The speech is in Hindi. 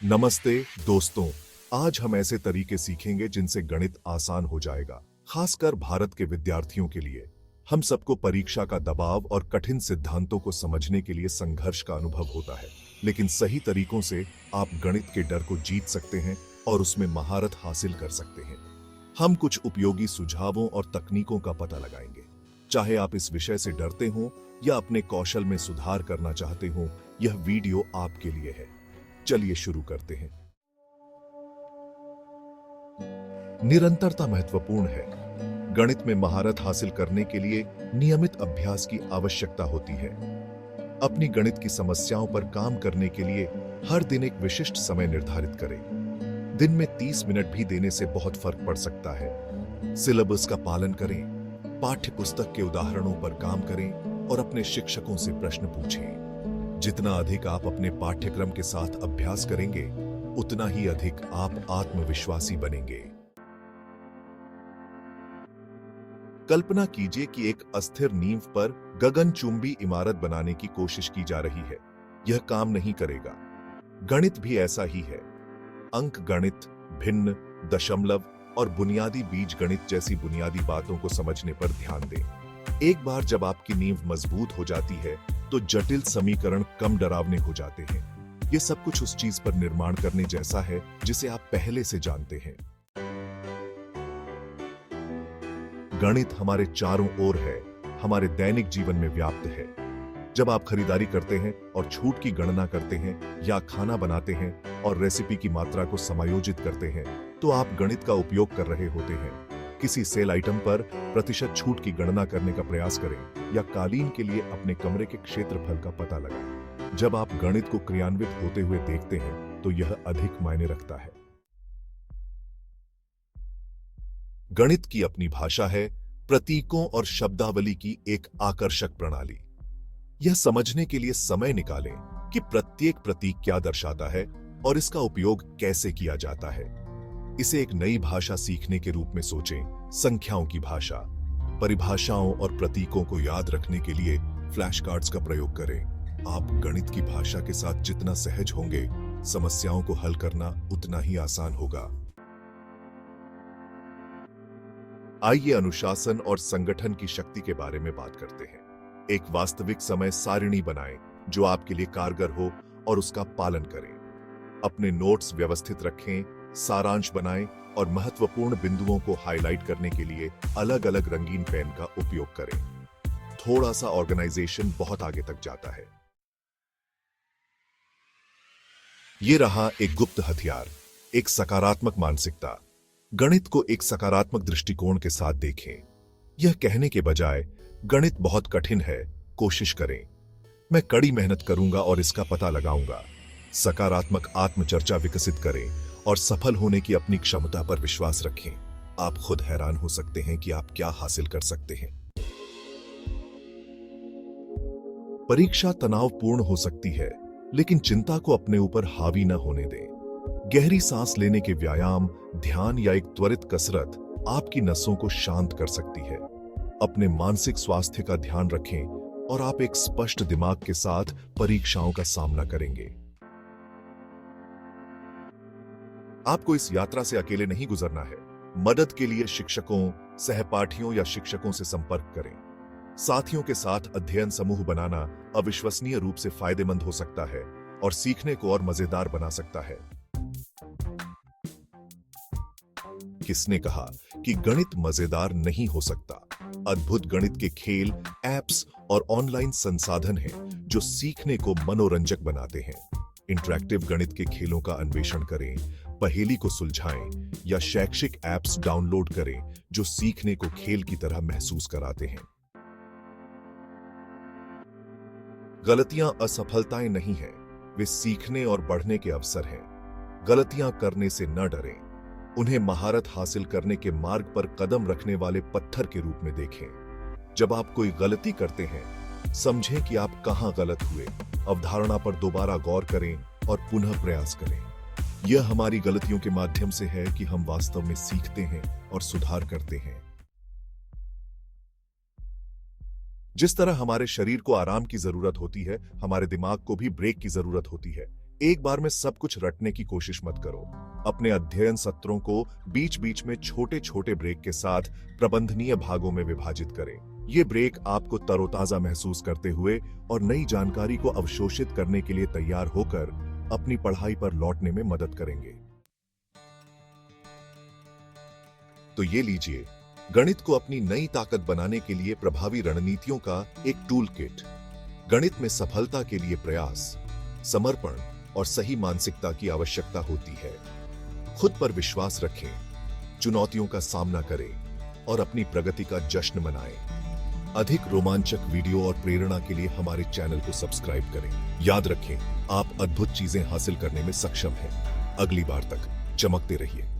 नमस्ते दोस्तों, आज हम ऐसे तरीके सीखेंगे जिनसे गणित आसान हो जाएगा, खासकर भारत के विद्यार्थियों के लिए। हम सबको परीक्षा का दबाव और कठिन सिद्धांतों को समझने के लिए संघर्ष का अनुभव होता है, लेकिन सही तरीकों से आप गणित के डर को जीत सकते हैं और उसमें महारत हासिल कर सकते हैं। हम कुछ उपयोगी सुझावों और तकनीकों का पता लगाएंगे। चाहे आप इस विषय से डरते हो या अपने कौशल में सुधार करना चाहते हो, यह वीडियो आपके लिए है। चलिए शुरू करते हैं। निरंतरता महत्वपूर्ण है। गणित में महारत हासिल करने के लिए नियमित अभ्यास की आवश्यकता होती है। अपनी गणित की समस्याओं पर काम करने के लिए हर दिन एक विशिष्ट समय निर्धारित करें। दिन में 30 मिनट भी देने से बहुत फर्क पड़ सकता है। सिलेबस का पालन करें, पाठ्य पुस्तक के उदाहरणों पर काम करें और अपने शिक्षकों से प्रश्न पूछें। जितना अधिक आप अपने पाठ्यक्रम के साथ अभ्यास करेंगे, उतना ही अधिक आप आत्मविश्वासी बनेंगे। कल्पना कीजिए कि एक अस्थिर नींव पर गगनचुंबी इमारत बनाने की कोशिश की जा रही है। यह काम नहीं करेगा। गणित भी ऐसा ही है। अंक गणित, भिन्न, दशमलव और बुनियादी बीजगणित जैसी बुनियादी बातों को समझने पर ध्यान दें। एक बार जब आपकी नींव मजबूत हो जाती है, तो जटिल समीकरण कम डरावने हो जाते हैं। यह सब कुछ उस चीज पर निर्माण करने जैसा है जिसे आप पहले से जानते हैं। गणित हमारे चारों ओर है, हमारे दैनिक जीवन में व्याप्त है। जब आप खरीदारी करते हैं और छूट की गणना करते हैं, या खाना बनाते हैं और रेसिपी की मात्रा को समायोजित करते हैं, तो आप गणित का उपयोग कर रहे होते हैं। किसी सेल आइटम पर प्रतिशत छूट की गणना करने का प्रयास करें, या कालीन के लिए अपने कमरे के क्षेत्रफल का पता लगाएं। जब आप गणित को क्रियान्वित होते हुए देखते हैं, तो यह अधिक मायने रखता है। गणित की अपनी भाषा है, प्रतीकों और शब्दावली की एक आकर्षक प्रणाली। यह समझने के लिए समय निकालें कि प्रत्येक प्रतीक क्या दर्शाता है और इसका उपयोग कैसे किया जाता है। इसे एक नई भाषा सीखने के रूप में सोचें, संख्याओं की भाषा। परिभाषाओं और प्रतीकों को याद रखने के लिए फ्लैश कार्ड्स का प्रयोग करें। आप गणित की भाषा के साथ जितना सहज होंगे, समस्याओं को हल करना उतना ही आसान होगा। आइए अनुशासन और संगठन की शक्ति के बारे में बात करते हैं। एक वास्तविक समय सारिणी बनाएं जो आपके लिए कारगर हो और उसका पालन करें। अपने नोट्स व्यवस्थित रखें, सारांश बनाएं और महत्वपूर्ण बिंदुओं को हाईलाइट करने के लिए अलग-अलग रंगीन पेन का उपयोग करें। थोड़ा सा ऑर्गेनाइजेशन बहुत आगे तक जाता है। यह रहा एक गुप्त हथियार, एक सकारात्मक मानसिकता। गणित को एक सकारात्मक दृष्टिकोण के साथ देखें। यह कहने के बजाय, गणित बहुत कठिन है, कोशिश करें। मैं कड़ी मेहनत करूंगा और इसका पता लगाऊंगा। सकारात्मक आत्मचर्चा विकसित करें और सफल होने की अपनी क्षमता पर विश्वास रखें। आप खुद हैरान हो सकते हैं कि आप क्या हासिल कर सकते हैं। परीक्षा तनावपूर्ण हो सकती है, लेकिन चिंता को अपने ऊपर हावी न होने दें। गहरी सांस लेने के व्यायाम, ध्यान या एक त्वरित कसरत आपकी नसों को शांत कर सकती है। अपने मानसिक स्वास्थ्य का ध्यान रखें और आप एक स्पष्ट दिमाग के साथ परीक्षाओं का सामना करेंगे। आपको इस यात्रा से अकेले नहीं गुजरना है। मदद के लिए शिक्षकों, सहपाठियों या शिक्षकों से संपर्क करें। साथियों के साथ अध्ययन समूह बनाना अविश्वसनीय रूप से फायदेमंद हो सकता है और सीखने को और मजेदार बना सकता है। किसने कहा कि गणित मजेदार नहीं हो सकता? अद्भुत गणित के खेल, ऐप्स और ऑनलाइन संसाधन हैं जो सीखने को मनोरंजक बनाते हैं। इंटरैक्टिव गणित के खेलों का अन्वेषण करें, पहेली को सुलझाएं या शैक्षिक ऐप्स डाउनलोड करें जो सीखने को खेल की तरह महसूस कराते हैं। गलतियां असफलताएं नहीं हैं, वे सीखने और बढ़ने के अवसर हैं। गलतियां करने से न डरें, उन्हें महारत हासिल करने के मार्ग पर कदम रखने वाले पत्थर के रूप में देखें। जब आप कोई गलती करते हैं, समझें कि आप कहां गलत हुए, अवधारणा पर दोबारा गौर करें और पुनः प्रयास करें। यह हमारी गलतियों के माध्यम से है कि हम वास्तव में सीखते हैं और सुधार करते हैं। जिस तरह हमारे शरीर को आराम की जरूरत होती है, हमारे दिमाग को भी ब्रेक की जरूरत होती है। एक बार में सब कुछ रटने की कोशिश मत करो। अपने अध्ययन सत्रों को बीच बीच में छोटे छोटे ब्रेक के साथ प्रबंधनीय भागों में विभाजित करें। ये ब्रेक आपको तरोताजा महसूस करते हुए और नई जानकारी को अवशोषित करने के लिए तैयार होकर अपनी पढ़ाई पर लौटने में मदद करेंगे। तो ये लीजिए, गणित को अपनी नई ताकत बनाने के लिए प्रभावी रणनीतियों का एक टूल किट। गणित में सफलता के लिए प्रयास, समर्पण और सही मानसिकता की आवश्यकता होती है। खुद पर विश्वास रखें, चुनौतियों का सामना करें और अपनी प्रगति का जश्न मनाएं। अधिक रोमांचक वीडियो और प्रेरणा के लिए हमारे चैनल को सब्सक्राइब करें। याद रखें, आप अद्भुत चीजें हासिल करने में सक्षम हैं। अगली बार तक चमकते रहिए।